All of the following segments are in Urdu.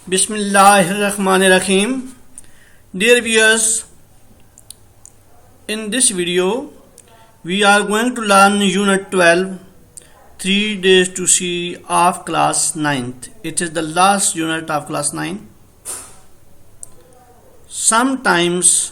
Bismillahirrahmanirrahim. Dear viewers, in this video we are going to learn Unit 12, 3 days to see of class 9th. It is the last unit of class 9. Sometimes,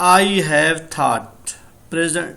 I have thought, present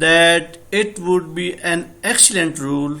that it would be an excellent rule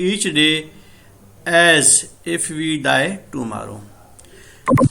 each day as if we die tomorrow.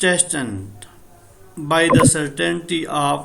chastened by the certainty of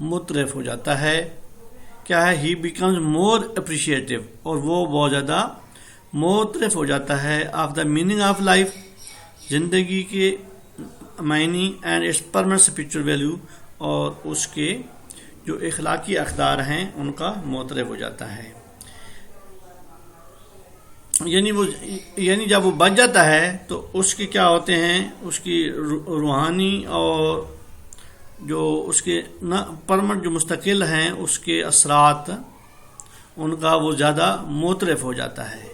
مترف ہو جاتا ہے. کیا ہے؟ ہی بیکمز مور اپریشیٹو، اور وہ بہت زیادہ مترف ہو جاتا ہے of the meaning of life, زندگی کے معنی، and its permanent spiritual value, اور اس کے جو اخلاقی اقدار ہیں ان کا مترف ہو جاتا ہے. یعنی جب وہ بچ جاتا ہے تو اس کے کیا ہوتے ہیں، اس کی روحانی اور جو اس کے پرمنٹ جو مستقل ہیں اس کے اثرات ان کا وہ زیادہ مترف ہو جاتا ہے،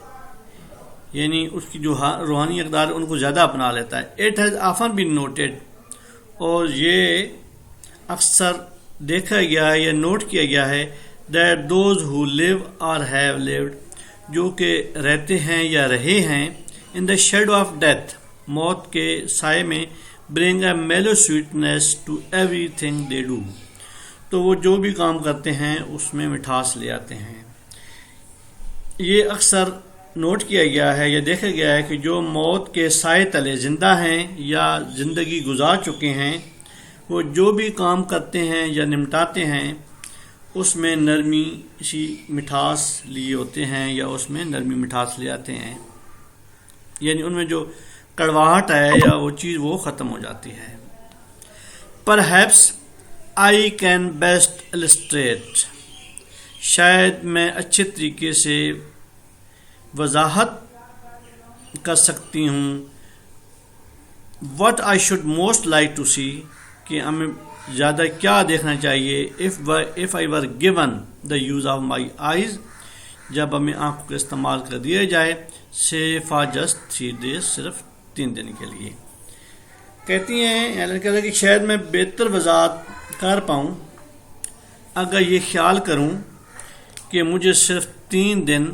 یعنی اس کی جو روحانی اقدار ان کو زیادہ اپنا لیتا ہے. It has often been noted, اور یہ اکثر دیکھا گیا ہے یا نوٹ کیا گیا ہے، دیٹ دوز ہو لیو اور ہیو لیوڈ، جو کہ رہتے ہیں یا رہے ہیں، in the shadow of death, موت کے سائے میں، bring a mellow sweetness to everything they do, تو وہ جو بھی کام کرتے ہیں اس میں مٹھاس لے آتے ہیں. یہ اکثر نوٹ کیا گیا ہے یا دیکھا گیا ہے کہ جو موت کے سائے تلے زندہ ہیں یا زندگی گزار چکے ہیں، وہ جو بھی کام کرتے ہیں یا نمٹاتے ہیں اس میں نرمی سی مٹھاس لیے ہوتے ہیں، یا اس میں نرمی مٹھاس لے آتے ہیں، یعنی ان میں جو کڑواہٹ ہے یا وہ چیز وہ ختم ہو جاتی ہے. Perhaps I can best illustrate, شاید میں اچھے طریقے سے وضاحت کر سکتی ہوں، what I should most like to see، کہ ہمیں زیادہ کیا دیکھنا چاہیے، if I were given the use of my eyes، جب ہمیں آنکھوں کا استعمال کر دیا جائے، say for just 3 days، صرف 3 دن کے لیے. کہتی ہیں ایلن کہتا ہے کہ شاید میں بہتر وضاحت کر پاؤں اگر یہ خیال کروں کہ مجھے صرف 3 دن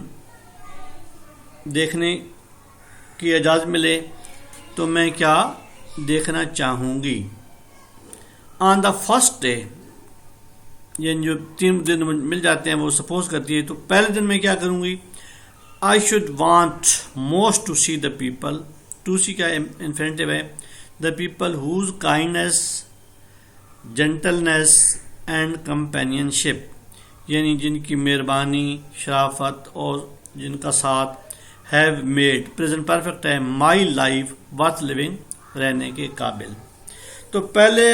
دیکھنے کی اجازت ملے تو میں کیا دیکھنا چاہوں گی. آن دا فرسٹ ڈے، یعنی جو 3 دن مل جاتے ہیں وہ سپوز کرتی ہے، تو پہلے دن میں کیا کروں گی، I should want most to see the people, to see کا انفینٹیو ہے، the people whose kindness, gentleness and companionship, یعنی جن کی مہربانی، شرافت اور جن کا ساتھ، ہیو میڈ پریزنٹ پرفیکٹ ہے، مائی لائف ورتھ لیونگ، رہنے کے قابل. تو پہلے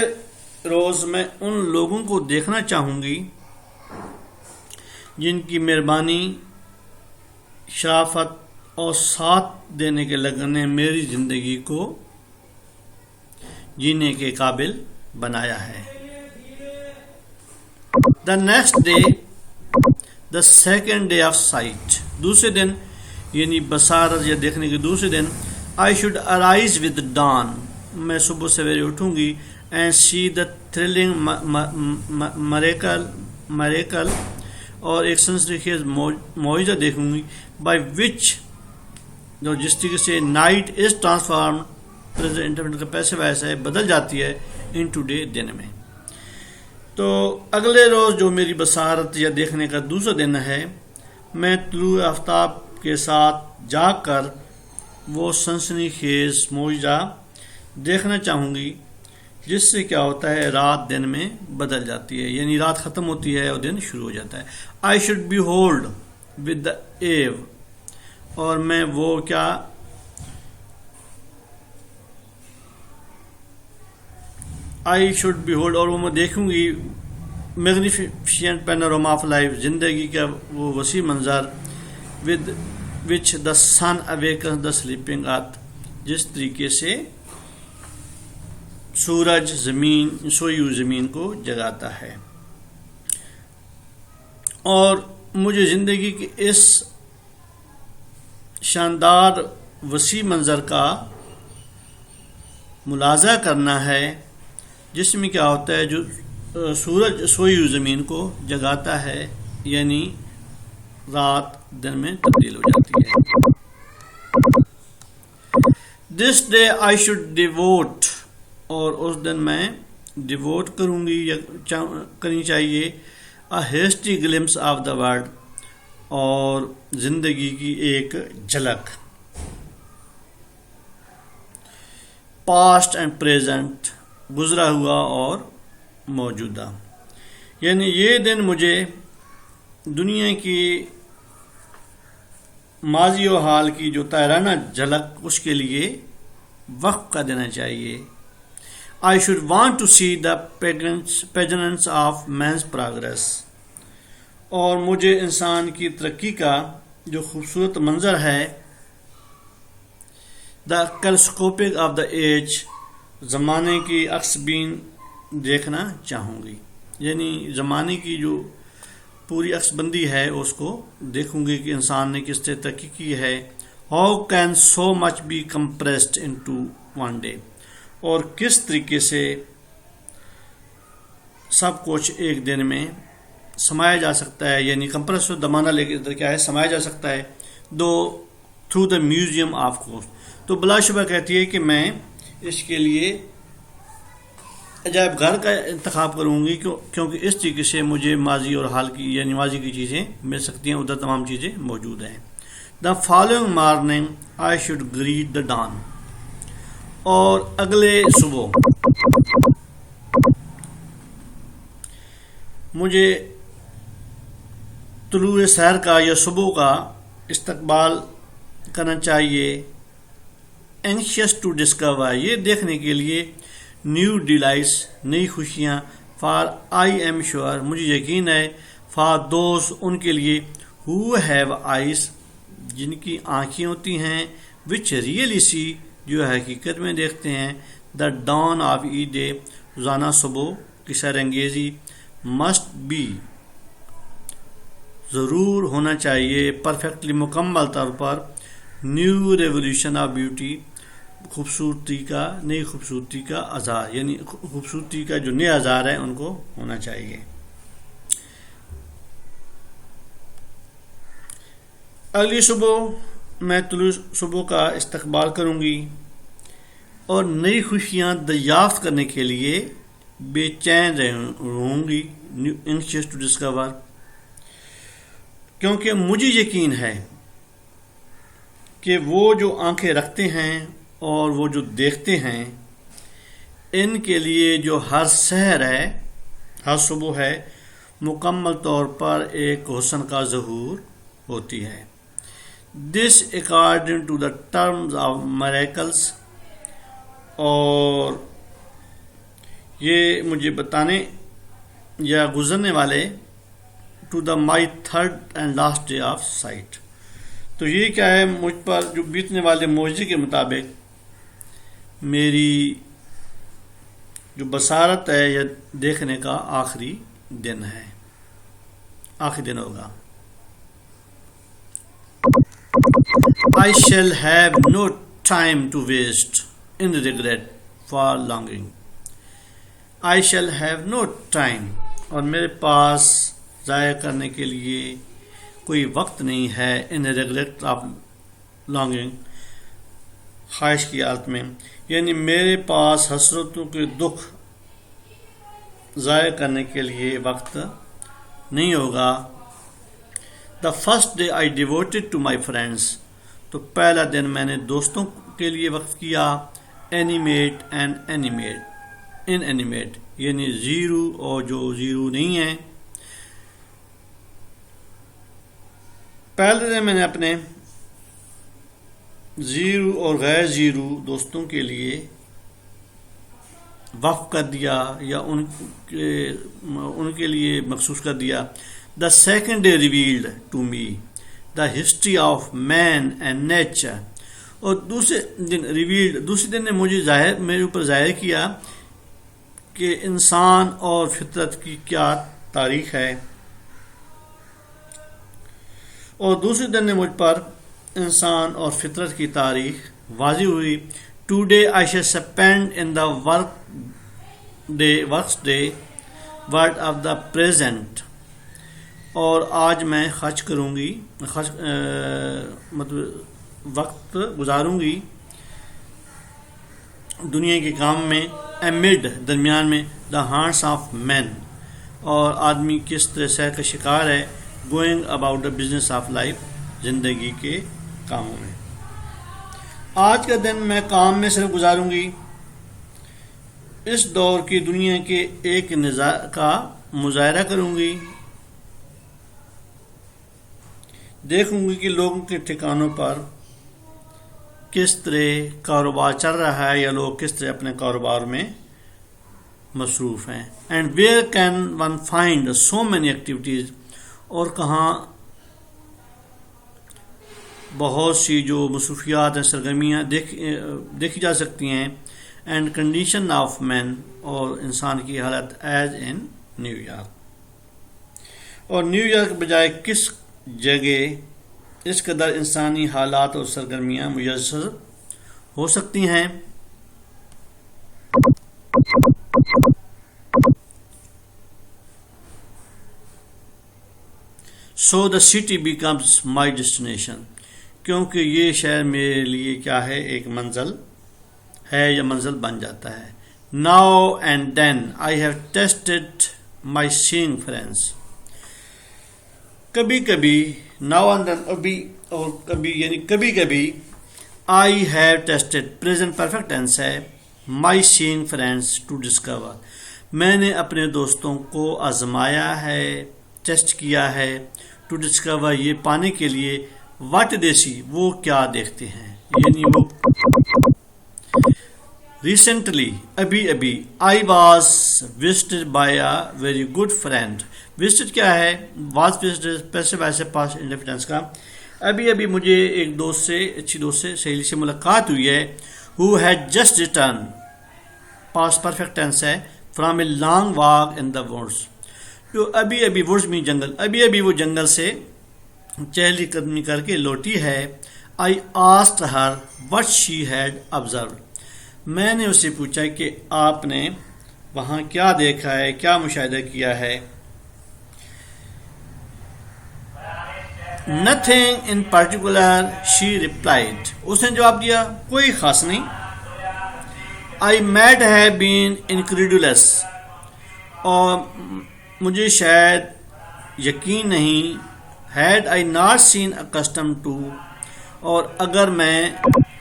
روز میں ان لوگوں کو دیکھنا چاہوں گی جن کی مہربانی، شرافت اور ساتھ دینے کے لگن نے میری زندگی کو جینے کے قابل بنایا ہے. The next day, the second day of sight, دوسرے دن یعنی بصارت یا دیکھنے کے دوسرے دن، I should arise with dawn, میں صبح سویرے اٹھوں گی، and see the thrilling miracle, اور ایک سنسنی خیز معجزہ دیکھوں گی، بائی وچ، جو جس طریقے سے نائٹ از ٹرانسفارم، پریزنٹ کا پیسے ویسے بدل جاتی ہے، ان ٹو ڈے، دن میں. تو اگلے روز جو میری بصارت یا دیکھنے کا دوسرا دن ہے، میں طلوع آفتاب کے ساتھ جاگ کر وہ سنسنی خیز معجزہ دیکھنا چاہوں گی، جس سے کیا ہوتا ہے، رات دن میں بدل جاتی ہے، یعنی رات ختم ہوتی ہے اور دن شروع ہو جاتا ہے. I should behold with the eve, اور میں وہ کیا، آئی شوڈ بی ہولڈ، اور وہ میں دیکھوں گی، میگنیفیشینٹ پینورما آف لائف، زندگی کا وہ وسیع منظر، with which the sun اویکنز the sleeping ارتھ، جس طریقے سے سورج سوئی ہوئی زمین کو جگاتا ہے. اور مجھے زندگی کے اس شاندار وسیع منظر کا ملاحظہ کرنا ہے، جس میں کیا ہوتا ہے، جو سورج سوئی ہوئی زمین کو جگاتا ہے، یعنی رات دن میں تبدیل ہو جاتی ہے. This day I should devote, اور اس دن میں ڈیووٹ کروں گی یا کرنی چاہیے، a hasty glimpse of the world, اور زندگی کی ایک جھلک، پاسٹ اینڈ پریزنٹ، گزرا ہوا اور موجودہ. یعنی یہ دن مجھے دنیا کی ماضی و حال کی جو طائرانہ جھلک اس کے لیے وقف کر دینا چاہیے. I should want to see the pageants of man's progress. اور مجھے انسان کی ترقی کا جو خوبصورت منظر ہے the kaleidoscopic of the age زمانے کی عکس بین دیکھنا چاہوں گی. یعنی زمانے کی جو پوری عکس بندی ہے اس کو دیکھوں گی کہ انسان نے کس طرح ترقی کی ہے. How can so much be compressed into one day. اور کس طریقے سے سب کچھ ایک دن میں سمایا جا سکتا ہے. یعنی کمپریس دمانہ لے کے ادھر کیا ہے سمایا جا سکتا ہے do through the museum of course. تو بلا شبہ کہتی ہے کہ میں اس کے لیے عجائب گھر کا انتخاب کروں گی کیونکہ اس طریقے سے مجھے ماضی اور حال کی یعنی ماضی کی چیزیں مل سکتی ہیں. ادھر تمام چیزیں موجود ہیں. The following morning I should greet the dawn. اور اگلے صبح مجھے طلوع سحر کا یا صبح کا استقبال کرنا چاہیے. اینکشیس ٹو ڈسکور یہ دیکھنے کے لیے نیو ڈیلائٹس نئی خوشیاں. فار آئی ایم شیور مجھے یقین ہے. فار دوز ان کے لیے ہو ہیو آئیز جن کی آنکھیں ہوتی ہیں. وچ ریئلی سی جو حقیقت میں دیکھتے ہیں. دا ڈان آف ای ڈے روزانہ صبح کی سیر انگیزی. مسٹ بی ضرور ہونا چاہیے. پرفیکٹلی مکمل طور پر. نیو ریولیوشن آف بیوٹی خوبصورتی کا نئی خوبصورتی کا اظہار یعنی خوبصورتی کا جو نئے اظہار ہیں ان کو ہونا چاہیے. اگلی صبح میں طلوع صبح کا استقبال کروں گی اور نئی خوشیاں دریافت کرنے کے لیے بے چین رہوں گی. اینکشیس ٹو ڈسکور کیونکہ مجھے یقین ہے کہ وہ جو آنکھیں رکھتے ہیں اور وہ جو دیکھتے ہیں ان کے لیے جو ہر سحر ہے ہر صبح ہے مکمل طور پر ایک حسن کا ظہور ہوتی ہے. This according to the terms of miracles. اور یہ مجھے بتانے یا گزرنے والے to the my third and last day of sight. تو یہ کیا ہے مجھ پر جو بیتنے والے معجزے کے مطابق میری جو بصارت ہے یا دیکھنے کا آخری دن ہے آخری دن ہوگا. I shall have no time to waste in regret for longing. I shall have no time اور میرے پاس ضائع کرنے کے لیے کوئی وقت نہیں ہے. ان ریگریٹ آف لانگنگ خواہش کی حالت میں یعنی میرے پاس حسرتوں کے دکھ ضائع کرنے کے لیے وقت نہیں ہوگا. The first day I devoted to my friends تو پہلا دن میں نے دوستوں کے لیے وقت کیا. اینیمیٹ اینڈ ان اینیمیٹ یعنی زیرو اور جو زیرو نہیں ہے. پہلے دن میں نے اپنے زیرو اور غیر زیرو دوستوں کے لیے وقف کر دیا یا ان کے لیے مخصوص کر دیا. The second day revealed to me the history of man and nature. اور دوسرے دن نے مجھے میرے اوپر ظاہر کیا کہ انسان اور فطرت کی کیا تاریخ ہے. اور دوسرے دن نے مجھ پر انسان اور فطرت کی تاریخ واضح ہوئی. Today I shall spend in the works day word of the present. اور آج میں خرچ کروں گی مطلب وقت گزاروں گی دنیا کے کام میں. ایمڈ درمیان میں دا ہارٹس آف مین اور آدمی کس طرح سحر کا شکار ہے. Going about the business of life زندگی کے کاموں میں. آج کا دن میں کام میں صرف گزاروں گی. اس دور کی دنیا کے ایک مظاہرہ کروں گی، دیکھوں گی کہ لوگوں کے ٹھکانوں پر کس طرح کاروبار چل رہا ہے یا لوگ کس طرح اپنے کاروبار میں مصروف ہیں. And where can one find so many activities, اور کہاں بہت سی جو مصروفیات ہیں، سرگرمیاں دیکھی جا سکتی ہیں. اینڈ کنڈیشن آف مین، اور انسان کی حالت ایز ان نیو یارک. اور نیو یارک بجائے کس جگہ اس قدر انسانی حالات اور سرگرمیاں میسر ہو سکتی ہیں. So the city becomes my destination, کیونکہ یہ شہر میرے لیے کیا ہے، ایک منزل ہے یا منزل بن جاتا ہے. Now and then I have tested my seeing friends. کبھی کبھی، ناؤ اینڈ دین ابھی اور کبھی یعنی کبھی کبھی، I have tested present perfect tense ہے، my seeing friends to discover, میں نے اپنے دوستوں کو آزمایا ہے، ٹیسٹ کیا ہے، ٹو ڈسکور یہ پانے کے لیے، واٹ دے سی وہ کیا دیکھتے ہیں، یعنی وہ ریسنٹلی ابھی ابھی. I was visited by a very good friend. Visited کیا ہے، واز وزٹڈ پیسو ایسے پاسٹ انڈیفیننس کا. ابھی ابھی مجھے ایک دوست سے، اچھی دوست سے، سہیلی سے ملاقات ہوئی ہے. Who had just return, past perfect tense ہے، from a long walk in the woods. جو ابھی ابھی ووڈس میں جنگل، ابھی ابھی وہ جنگل سے چہل قدمی کر کے لوٹی ہے. I asked her what she had observed, میں نے اسے پوچھا کہ آپ نے وہاں کیا دیکھا ہے، کیا مشاہدہ کیا ہے. Nothing in particular she replied, اس نے جواب دیا کوئی خاص نہیں. آئی میٹ ہیو بین انکریڈولس، اور مجھے شاید یقین نہیں. Had I not seen accustom to, اور اگر میں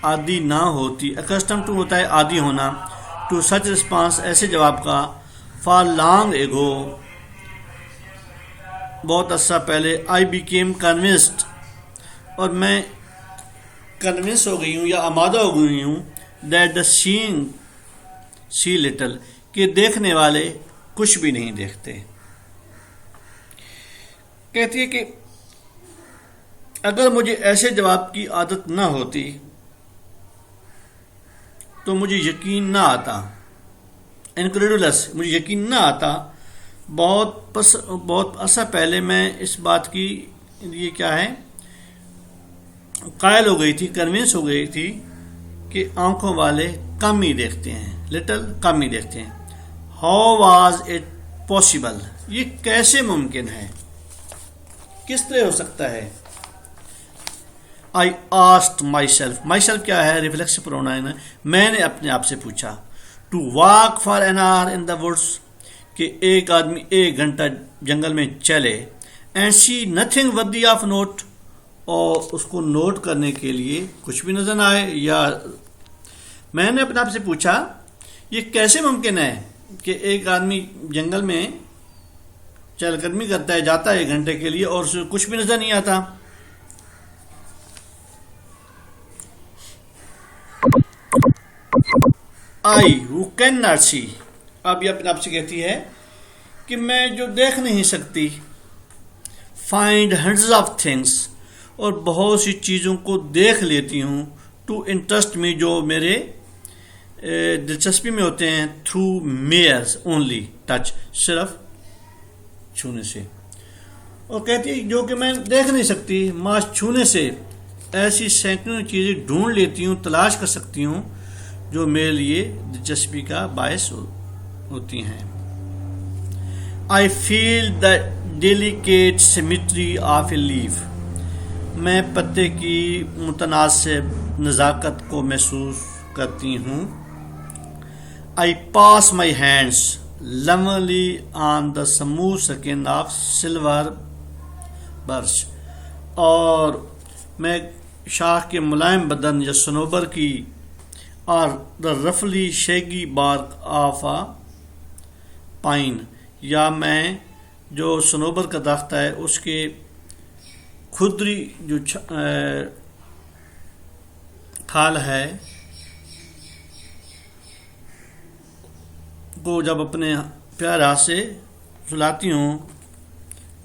عادی نہ ہوتی، اکسٹم ٹو ہوتا ہے عادی ہونا، ٹو سچ رسپانس ایسے جواب کا، فار لانگ ایگو بہت عرصہ پہلے، آئی بیکیم کنونسڈ، اور میں کنونس ہو گئی ہوں یا آمادہ ہو گئی ہوں، that the saying C little, کہ دیکھنے والے کچھ بھی نہیں دیکھتے. کہتی ہے کہ اگر مجھے ایسے جواب کی عادت نہ ہوتی تو مجھے یقین نہ آتا. انکریڈولس، مجھے یقین نہ آتا. بہت عرصہ پہلے میں اس بات کی یہ کیا ہے قائل ہو گئی تھی، کنونس ہو گئی تھی کہ آنکھوں والے کم ہی دیکھتے ہیں، لٹل کم ہی دیکھتے ہیں. ہاؤ واز اٹ پاسبل، یہ کیسے ممکن ہے، کس طرح ہو سکتا ہے. I asked myself, myself کیا ہے، ریفلیکس پروناؤن ہے، میں نے اپنے آپ سے پوچھا. To walk for an hour in the woods, کہ ایک آدمی 1 گھنٹہ جنگل میں چلے. And see nothing worthy of note, اور اس کو نوٹ کرنے کے لیے کچھ بھی نظر نہ آئے. یا میں نے اپنے آپ سے پوچھا یہ کیسے ممکن ہے کہ ایک آدمی جنگل میں چہل قدمی کرتا ہے، جاتا ہے 1 گھنٹے کے لیے، اور اسے کچھ بھی نظر نہیں آتا. آئی who cannot see، اب یہ اپنے آپ سے کہتی ہے کہ میں جو دیکھ نہیں سکتی. find hundreds of things، اور بہت سی چیزوں کو دیکھ لیتی ہوں. to interest me، جو میرے دلچسپی میں ہوتے ہیں. through mere only touch، صرف چھونے سے. اور کہتی ہے جو کہ میں دیکھ نہیں سکتی، ماں چھونے سے ایسی سینکڑوں چیزیں ڈھونڈ لیتی ہوں، تلاش کر سکتی ہوں جو میرے لیے دلچسپی کا باعث ہوتی ہیں. I feel the delicate symmetry of a leaf، میں پتے کی متناسب نزاکت کو محسوس کرتی ہوں. I pass my hands lovingly on the smooth skin of silver birch، اور میں شاخ کے ملائم بدن یا صنوبر کی، اور the roughly shaggy bark of a pine، یا میں جو صنوبر کا درخت ہے اس کے کھدری جو کھال ہے کو جب اپنے پیار ہاتھ سے سلاتی ہوں.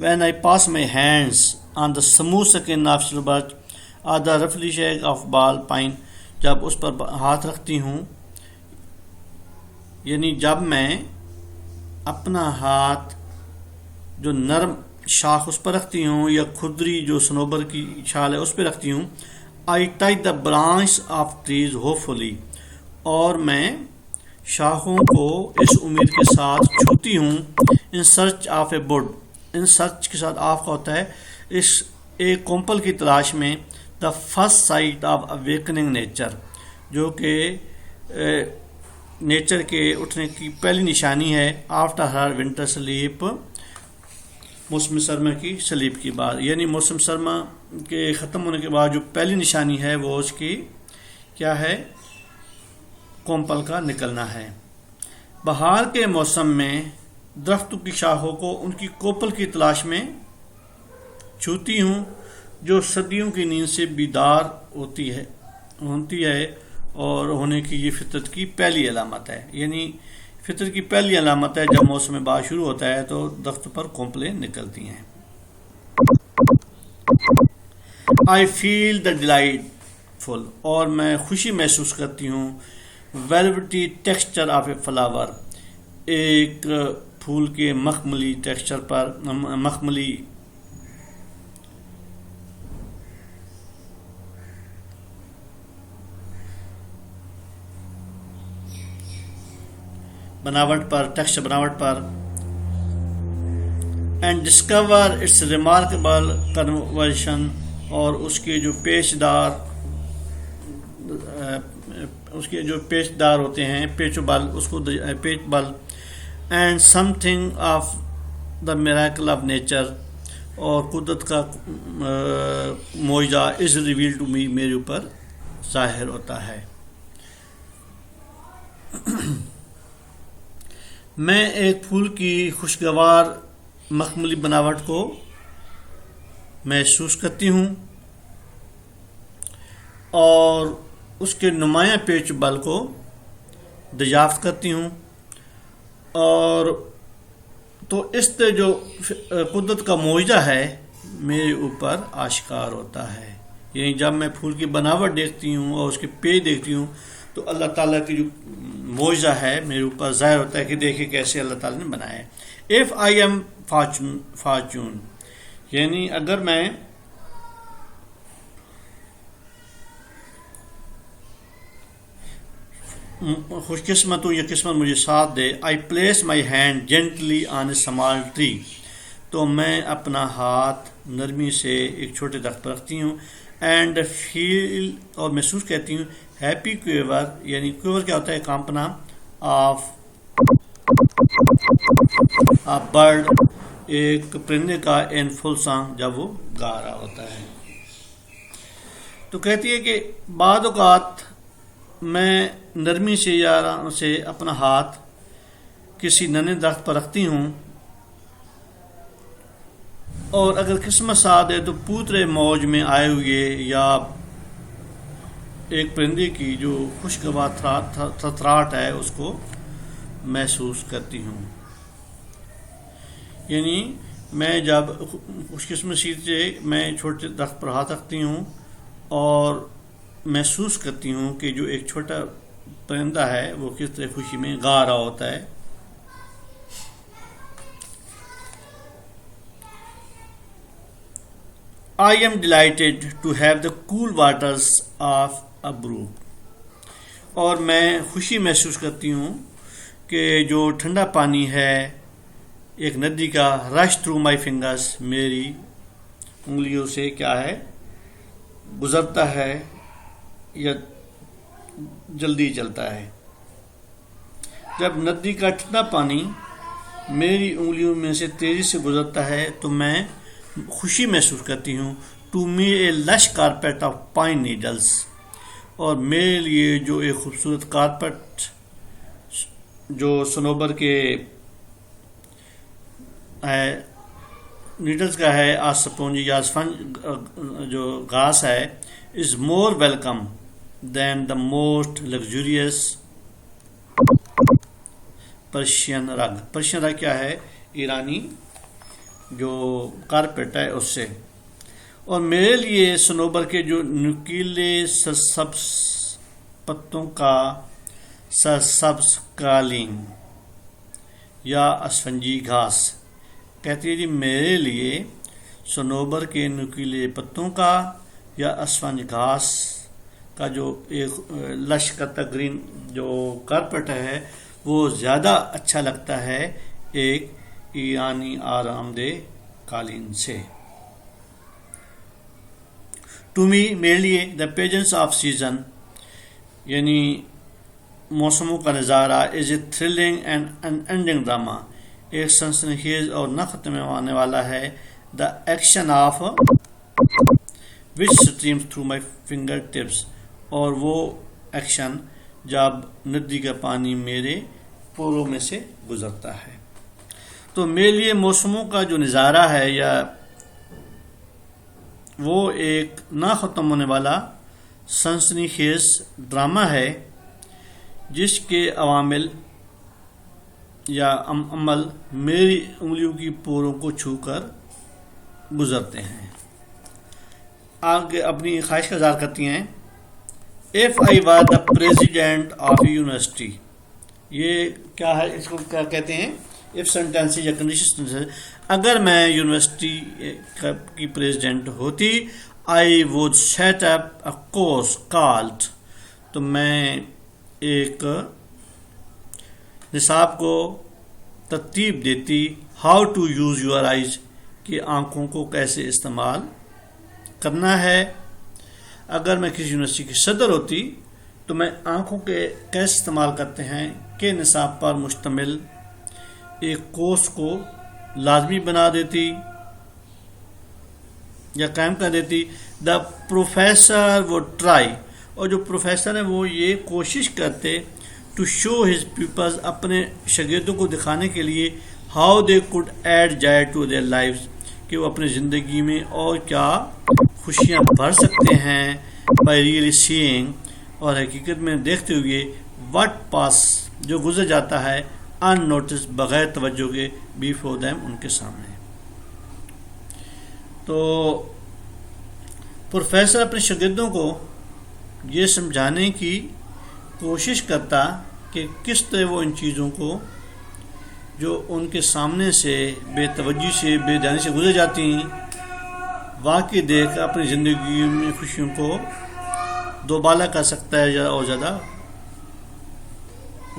When I pass my hands on the smooth skin of silver or the roughly shake of ball pine, جب اس پر ہاتھ رکھتی ہوں، یعنی جب میں اپنا ہاتھ جو نرم شاخ اس پر رکھتی ہوں یا کھدری جو صنوبر کی چھال ہے اس پہ رکھتی ہوں. I touch the branch of trees hopefully، اور میں شاخوں کو اس امید کے ساتھ چھوتی ہوں. In search of a bud، in search کے ساتھ آف کا ہوتا ہے اس ایک کومپل کی تلاش میں. The first sight of awakening nature, جو کہ نیچر کے اٹھنے کی پہلی نشانی ہے. آفٹر ہر ونٹر سلیپ، موسم سرما کی سلیپ کی بعد، یعنی موسم سرما کے ختم ہونے کے بعد جو پہلی نشانی ہے وہ اس کی کیا ہے؟ کومپل کا نکلنا ہے. بہار کے موسم میں درختوں کی شاخوں کو ان کی کوپل کی تلاش میں چھوتی ہوں جو صدیوں کی نیند سے بیدار ہوتی ہے اور ہونے کی یہ فطرت کی پہلی علامت ہے. یعنی فطرت کی پہلی علامت ہے جب موسم بہار شروع ہوتا ہے تو درخت پر کومپلیں نکلتی ہیں. I feel the delightful، اور میں خوشی محسوس کرتی ہوں. velvety texture of a flower، ایک پھول کے مخملی ٹیکسچر پر، مخملی بناوٹ پر، ٹیکسچر بناوٹ پر. And discover its remarkable conversion, اور اس کے جو پیچ دار ہوتے ہیں، پیچ و بل، اس کو پیچ بل. And something of the miracle of nature, اور قدرت کا معجزہ از ریویل ٹو می، میرے اوپر ظاہر ہوتا ہے. میں ایک پھول کی خوشگوار مخملی بناوٹ کو محسوس کرتی ہوں اور اس کے نمایاں پیچ بل کو دریافت کرتی ہوں. اور تو اس سے جو قدرت کا معجزہ ہے میرے اوپر آشکار ہوتا ہے. یعنی جب میں پھول کی بناوٹ دیکھتی ہوں اور اس کے پیچ دیکھتی ہوں تو اللہ تعالیٰ کی جو معجزہ ہے میرے اوپر ظاہر ہوتا ہے کہ دیکھیں کیسے اللہ تعالیٰ نے بنایا ہے. If I am fortune، یعنی اگر میں خوش قسمت ہوں، یہ قسمت مجھے ساتھ دے. I place my hand gently on a small tree، تو میں اپنا ہاتھ نرمی سے ایک چھوٹے درخت پر رکھتی ہوں. اینڈ فیل، اور محسوس کہتی ہوں. ہیپی کویور، یعنی کویور کیا ہوتا ہے؟ کانپنا آف برڈ، ایک پرندے کا ان فل سانگ، جب وہ گا رہا ہوتا ہے. تو کہتی ہے کہ بعض اوقات میں نرمی سے یا آرام سے اپنا ہاتھ کسی ننے درخت پر رکھتی ہوں اور اگر قسمت ساتھ ہے تو پوترے موج میں آئے ہوئے یا ایک پرندے کی جو خوشگوار تھرتھراہٹ ہے اس کو محسوس کرتی ہوں. یعنی میں جب خوش قسمتی سے میں چھوٹے درخت پر ہاتھ رکھتی ہوں اور محسوس کرتی ہوں کہ جو ایک چھوٹا پرندہ ہے وہ کس طرح خوشی میں گا رہا ہوتا ہے. I am delighted to have the cool waters of a brook، اور میں خوشی محسوس کرتی ہوں کہ جو ٹھنڈا پانی ہے ایک ندی کا رش تھرو مائی فنگرس، میری انگلیوں سے کیا ہے؟ گزرتا ہے یا جلدی چلتا ہے. جب ندی کا ٹھنڈا پانی میری انگلیوں میں سے تیزی سے گزرتا ہے تو میں خوشی محسوس کرتی ہوں. To me a lush carpet of pine needles, اور میرے لیے جو ایک خوبصورت کارپیٹ جو صنوبر کے ہے نیڈلز کا ہے اسپونج یا اسفنج جو گھاس ہے is more welcome than the most luxurious Persian rug کیا ہے؟ ایرانی جو کارپیٹ ہے اس سے. اور میرے لیے صنوبر کے جو نکیلے سرسبز پتوں کا سرسبز قالین یا اسفنجی گھاس. کہتی ہے جی میرے لیے صنوبر کے نکیلے پتوں کا یا اسفنج گھاس کا جو ایک لش کا گرین جو کارپیٹ ہے وہ زیادہ اچھا لگتا ہے ایک ایرانی آرام دہ قالین سے. ٹو می میرے لیے دا پیجنس آف سیزن یعنی موسموں کا نظارہ is a thrilling and unending drama. ایک سنسنی اور نہ ختم ہونے والا ہے. The action of which streams through my fingertips اور وہ ایکشن جب ندی کا پانی میرے پوروں میں سے گزرتا ہے. تو میرے لیے موسموں کا جو نظارہ ہے یا وہ ایک نہ ختم ہونے والا سنسنی خیز ڈرامہ ہے جس کے عوامل یا عمل میری انگلیوں کی پوروں کو چھو کر گزرتے ہیں. آگے اپنی خواہش کا اظہار کرتی ہیں. If I was the president of university. یہ کیا ہے؟ اس کو کیا کہتے ہیں؟ ایف سینٹینس یا کنڈیشن. اگر میں یونیورسٹی کی پریزیڈنٹ ہوتی I would set up a course called تو میں ایک نصاب کو ترتیب دیتی how to use your eyes کہ آنکھوں کو کیسے استعمال کرنا ہے. اگر میں کسی یونیورسٹی کی صدر ہوتی تو میں آنکھوں کے کیسے استعمال کرتے ہیں کہ نصاب پر مشتمل ایک کورس کو لازمی بنا دیتی یا قائم کر دیتی. دا پروفیسر وہ ٹرائی اور جو پروفیسر ہیں وہ یہ کوشش کرتے ٹو شو ہز پیپلز اپنے شاگردوں کو دکھانے کے لیے ہاؤ دے کوڈ ایڈ جائے ٹو دیئر لائفز کہ وہ اپنی زندگی میں اور کیا خوشیاں بھر سکتے ہیں بائی ریئلی سیئنگ اور حقیقت میں دیکھتے ہوئے وٹ پاس جو گزر جاتا ہے ان نوٹس بغیر توجہ کے بیفور دیم ان کے سامنے. تو پروفیسر اپنے شاگردوں کو یہ سمجھانے کی کوشش کرتا کہ کس طرح وہ ان چیزوں کو جو ان کے سامنے سے بے توجہی سے بے دھیانی سے گزر جاتی ہیں واقعی دیکھ اپنی زندگی میں خوشیوں کو دوبالا کر سکتا ہے اور زیادہ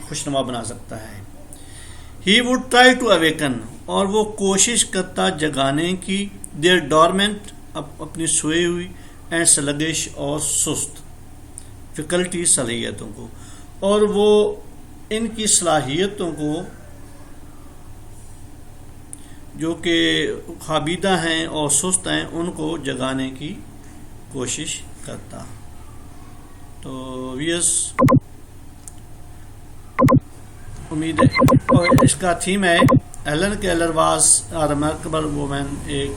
خوشنما بنا سکتا ہے. He would try to awaken اور وہ کوشش کرتا جگانے کی دیر ڈورمنٹ اپنی سوئی ہوئی اینڈ سلگش اور سست فیکلٹی صلاحیتوں کو اور وہ ان کی صلاحیتوں کو جو کہ خوابیدہ ہیں اور سست ہیں ان کو جگانے کی کوشش کرتا. تو یس امید ہے. اور اس کا تھیم ہے Helen Keller was remarkable woman. ایک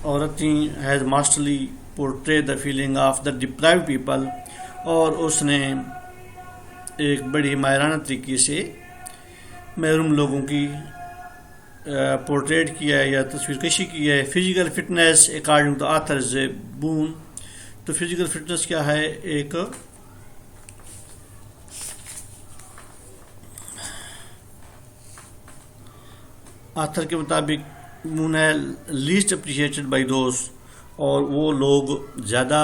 عورت تھی has masterly portray the feeling of the deprived people اور اس نے ایک بڑی ماہرانہ طریقے سے محروم لوگوں کی پورٹریٹ کیا ہے یا تصویر کشی کی ہے. Physical fitness according to author is a boon. تو فزیکل فٹنس کیا ہے؟ ایک آتھر کے مطابق بون ہے لیسٹ اپریشیٹڈ بائی دوز اور وہ لوگ زیادہ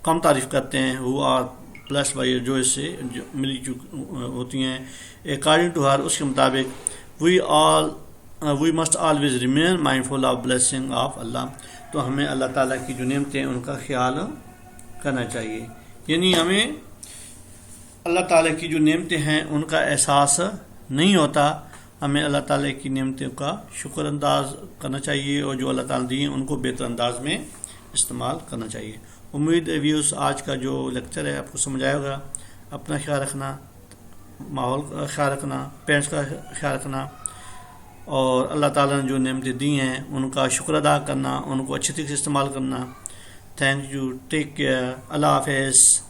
کم تعریف کرتے ہیں ہو آر پلس بائی جو اس سے ملی ہوتی ہیں. اکارڈنگ ٹو ہر اس کے مطابق we must always remain mindful of blessing of Allah. تو ہمیں اللہ تعالیٰ کی جو نعمتیں ہیں ان کا خیال کرنا چاہیے. یعنی ہمیں اللہ تعالیٰ کی جو نعمتیں ہیں ان کا احساس نہیں ہوتا. ہمیں اللہ تعالیٰ کی نعمتوں کا شکر انداز کرنا چاہیے اور جو اللہ تعالیٰ دی ہیں ان کو بہتر انداز میں استعمال کرنا چاہیے. امید ہے ویوز آج کا جو لیکچر ہے آپ کو سمجھ آئے گا. اپنا خیال رکھنا, ماحول کا خیال رکھنا, پیرنٹس کا خیال رکھنا. اور اللہ تعالیٰ نے جو نعمتیں دی ہیں ان کا شکر ادا کرنا، ان کو اچھی طریقے سے استعمال کرنا. تھینک یو، ٹیک کیئر، اللہ حافظ.